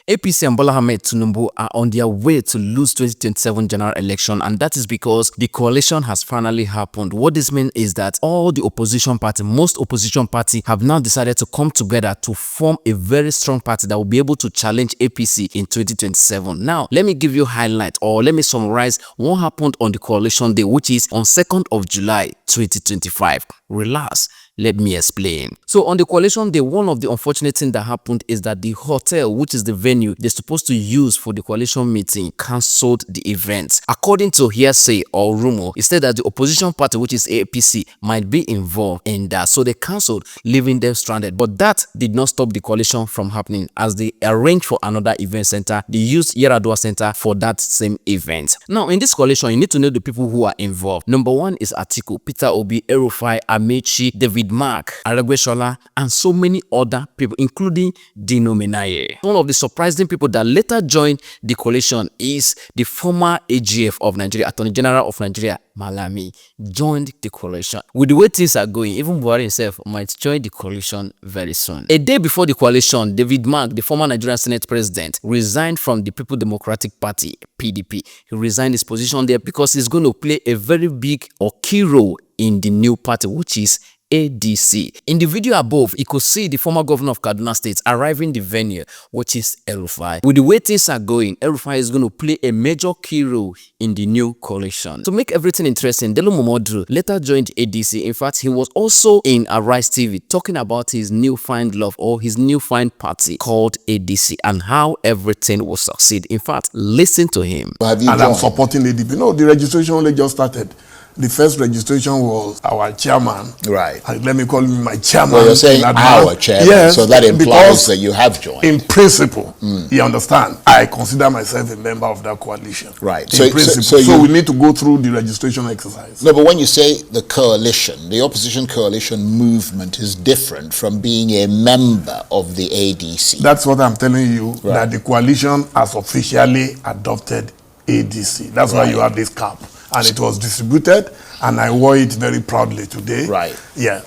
APC and Bola Ahmed Tinubu are on their way to lose 2027 general election, and that is because the coalition has finally happened. What this means is that all the opposition party, most opposition party, have now decided to come together to form a very strong party that will be able to challenge APC in 2027. Now, let me give you highlight, or let me summarize what happened on the coalition day, which is on 2nd of July 2025. Relax. Let me explain. So on the coalition day, one of the unfortunate things that happened is that the hotel, which is the venue they're supposed to use for the coalition meeting, cancelled the event. According to hearsay or rumor, it said that the opposition party, which is APC, might be involved in that. So they cancelled, leaving them stranded. But that did not stop the coalition from happening, as they arranged for another event center. They used Yaradua Center for that same event. Now, in this coalition, you need to know the people who are involved. Number one is Atiku, Peter Obi, Rufai, Amechi, David Mark, Aragweshola, and so many other people, including Dino Menaye. One of the surprising people that later joined the coalition is the former AGF of Nigeria, Attorney General of Nigeria, Malami, joined the coalition. With the way things are going, even Buhari himself might join the coalition very soon. A day before the coalition, David Mark, the former Nigerian Senate President, resigned from the People Democratic Party, PDP. He resigned his position there because he's going to play a very big or key role in the new party, which is ADC. In the video above, you could see the former governor of Kaduna State arriving the venue, which is Rufai. With the way things are going, Rufai is going to play a major key role in the new coalition. To make everything interesting, Delo Momodu later joined ADC. In fact, he was also in Arise TV talking about his newfound love or his newfound party called ADC and how everything will succeed. In fact, listen to him. And I'm supporting ADC. No, the registration only just started. The first registration was our chairman. Right. Let me call him my chairman. Well, you're saying our chairman, yes, so that implies that you have joined. In principle, you understand, I consider myself a member of that coalition. Right. In principle. So we need to go through the registration exercise. No, but when you say the coalition, the opposition coalition movement is different from being a member of the ADC. That's what I'm telling you, that the coalition has officially adopted ADC. That's why you have this cap. And it was distributed, and I wore it very proudly today. Right. Yeah.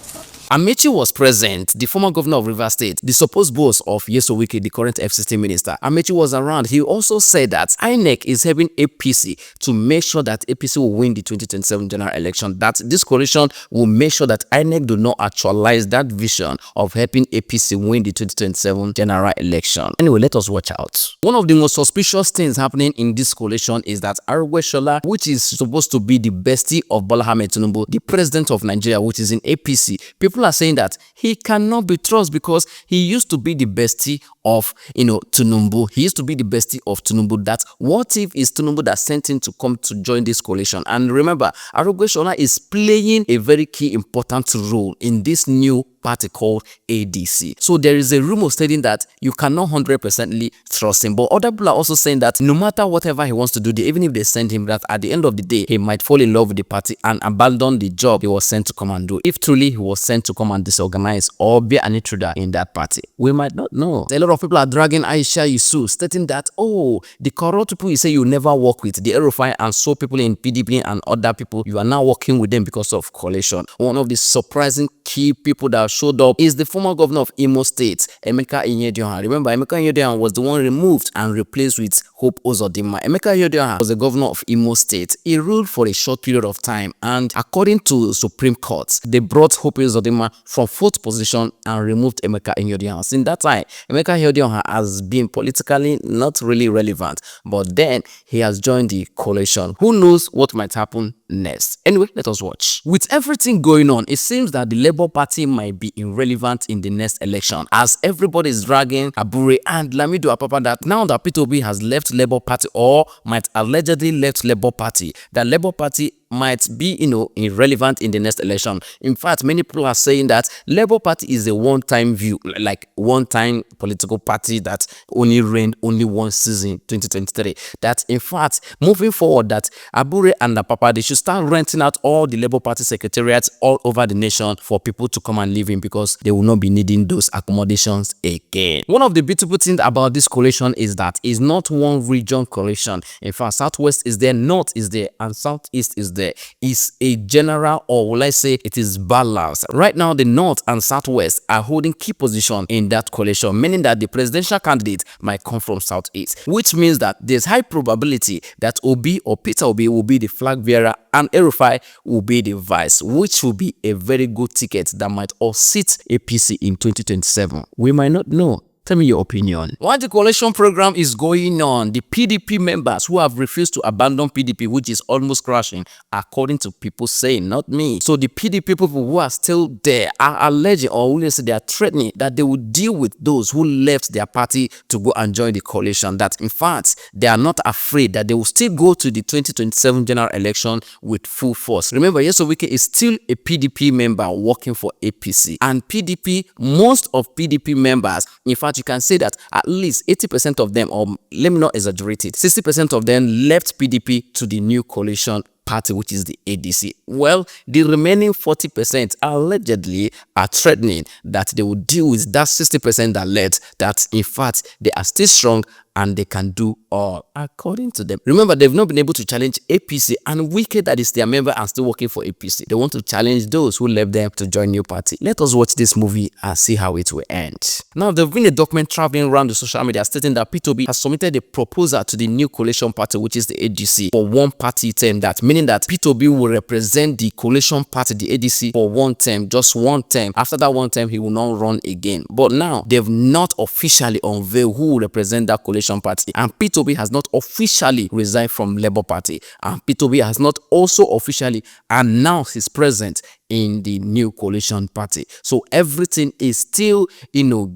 Amechi was present, the former governor of Rivers State, the supposed boss of Yeso Wike, the current FCT minister. Amechi was around. He also said that INEC is helping APC to make sure that APC will win the 2027 general election, that this coalition will make sure that INEC do not actualize that vision of helping APC win the 2027 general election. Anyway, let us watch out. One of the most suspicious things happening in this coalition is that Aragweshola, which is supposed to be the bestie of Bola Ahmed Tinubu, the president of Nigeria, which is in APC, people are saying that he cannot be trusted because he used to be the bestie of, Tinubu. He used to be the bestie of Tinubu. That what if it's Tinubu that sent him to come to join this coalition? And remember, Aragweshola is playing a very key important role in this new party called ADC. So there is a rumor stating that you cannot 100% trust him. But other people are also saying that no matter whatever he wants to do, even if they send him, that at the end of the day, he might fall in love with the party and abandon the job he was sent to come and do. If truly he was sent to come and disorganize or be an intruder in that party, we might not know. A lot of people are dragging Aisha Yusuf, stating that, the corrupt people you say you never work with, the Rufai and so people in PDP and other people, you are now working with them because of coalition. One of the surprising key people that showed up is the former governor of Imo State, Emeka Ihedioha. Remember, Emeka Ihedioha was the one removed and replaced with Hope Uzodinma. Emeka Ihedioha was the governor of Imo State. He ruled for a short period of time, and according to Supreme Court, they brought Hope Uzodinma from 4th position and removed Emeka Ihedioha. Since that time, Emeka Ihedioha has been politically not really relevant, but then he has joined the coalition. Who knows what might happen next? Anyway, let us watch. With everything going on, it seems that the Labour Party might be irrelevant in the next election, as everybody is dragging Abure and Lamido Apapa that now that Peter Obi has left Labour Party or might allegedly left Labour Party, that Labour Party might be, irrelevant in the next election. In fact, many people are saying that Labour Party is a one-time view, like one-time political party that only reigned only one season, 2023. That in fact, moving forward, that Abure and Apapa, they should start renting out all the Labour Party secretariats all over the nation for people to come and live in, because they will not be needing those accommodations again. One of the beautiful things about this coalition is that it's not one region coalition. In fact, Southwest is there, North is there, and Southeast is there. there is a general, or will I say it is balanced. Right now, the North and Southwest are holding key position in that coalition, meaning that the presidential candidate might come from Southeast, which means that there's high probability that Obi or Peter Obi will be the flag bearer and Rufai will be the vice, which will be a very good ticket that might all seat APC in 2027. We might not know. Tell me your opinion. While the coalition program is going on, the PDP members who have refused to abandon PDP, which is almost crashing, according to people saying, not me. So the PDP people who are still there are alleging, or will say they are threatening, that they will deal with those who left their party to go and join the coalition. That in fact, they are not afraid that they will still go to the 2027 general election with full force. Remember, Nyesom Wike is still a PDP member working for APC. And PDP, most of PDP members, in fact, you can say that at least 80% of them, or let me not exaggerate it, 60% of them left PDP to the new coalition party, which is the ADC. Well, the remaining 40% allegedly are threatening that they will deal with that 60% that left, that in fact they are still strong and they can do all, according to them. Remember, they've not been able to challenge APC, and Wike, that is their member and still working for APC, they want to challenge those who left them to join new party. Let us watch this movie and see how it will end. Now, there's been a document traveling around the social media stating that P2B has submitted a proposal to the new coalition party, which is the ADC, for one party term, that meaning that P2B will represent the coalition party, the ADC, for one term, just one term. After that one term, he will not run again. But now, they've not officially unveiled who will represent that coalition party, and P2B has not officially resigned from Labour Party, and P2B has not also officially announced his presence in the new coalition party. So everything is still,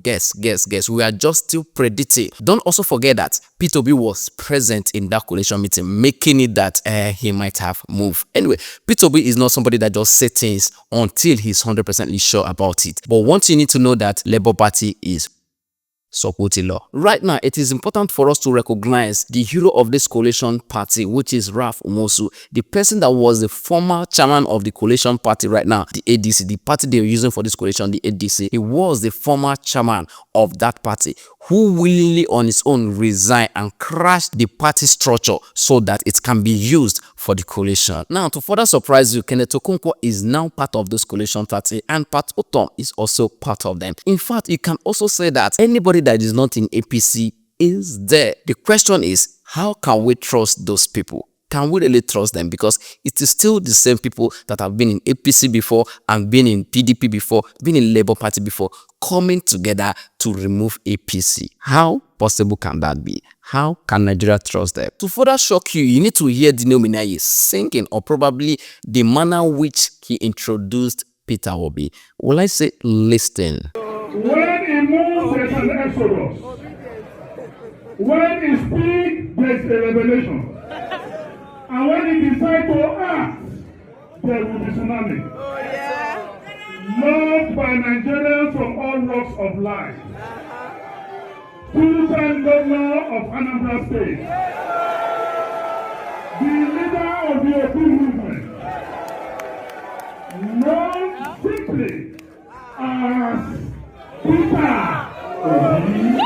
guess. We are just still predicting. Don't also forget that P2B was present in that coalition meeting, making it that he might have moved. Anyway, P2B is not somebody that just says things until he's 100% sure about it. But one thing you need to know, that Labour Party is supporting law. Right now, it is important for us to recognize the hero of this coalition party, which is Ralph Umosu, the person that was the former chairman of the coalition party right now, the ADC, the party they are using for this coalition, the ADC. He was the former chairman of that party, who willingly on his own resigned and crashed the party structure so that it can be used for the coalition. Now, to further surprise you, Kenneth Okonkwo is now part of this coalition party, and Pat Otom is also part of them. In fact, you can also say that anybody that is not in APC is there. The question is, how can we trust those people? Can we really trust them? Because it is still the same people that have been in APC before and been in PDP before, been in Labour Party before, coming together to remove APC. How possible can that be? How can Nigeria trust them? To further shock you, you need to hear Dino Minayi singing, or probably the manner which he introduced Peter Obi. Will I say listen? When he moves, there's an exodus. When he speaks, there's a revelation. And when he decides to act, there will be tsunami. Oh, yeah. Loved by Nigerians from all walks of life. Two-time governor of Anambra State. The leader of the Obi movement. Known simply as Peter Obi.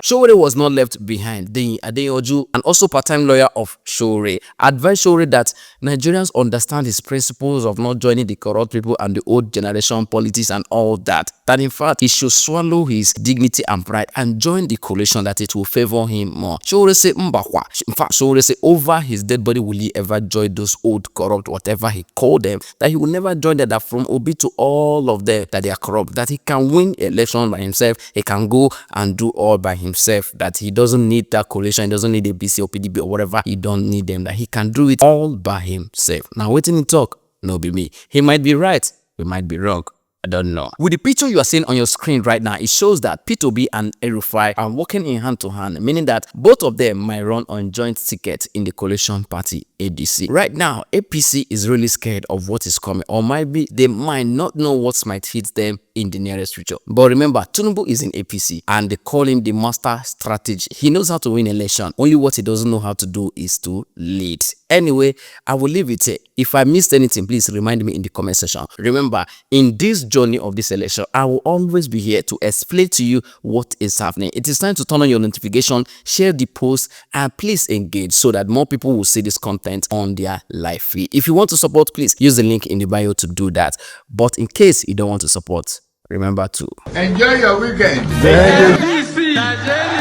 Sowore was not left behind. Adeoju, and also part-time lawyer of Sowore, advised Sowore that Nigerians understand his principles of not joining the corrupt people and the old generation politics and all that. That in fact, he should swallow his dignity and pride and join the coalition, that it will favor him more. Sowore said, Mbakwa. In fact, Sowore said, over his dead body will he ever join those old corrupt, whatever he called them, that he will never join them, that from Obi to all of them, that they are corrupt, that he can win election by himself, he can go and do all by himself, that he doesn't need that coalition, he doesn't need a BC or PDB or whatever, he don't need them, that he can do it all by himself. Now, waiting in talk, no be me. He might be right, we might be wrong. I don't know. With the picture you are seeing on your screen right now, it shows that P2B and Rufai are working in hand to hand, meaning that both of them might run on joint ticket in the coalition party ADC. Right now, APC is really scared of what is coming, or maybe they might not know what might hit them in the nearest future. But remember, Tinubu is in APC and they call him the master strategy. He knows how to win election. Only what he doesn't know how to do is to lead. Anyway, I will leave it here. If I missed anything, please remind me in the comment section. Remember, in this journey of this election, I will always be here to explain to you what is happening. It is time to turn on your notification, share the post, and please engage so that more people will see this content on their live feed. If you want to support, please use the link in the bio to do that. But in case you don't want to support, remember to enjoy your weekend. ADC.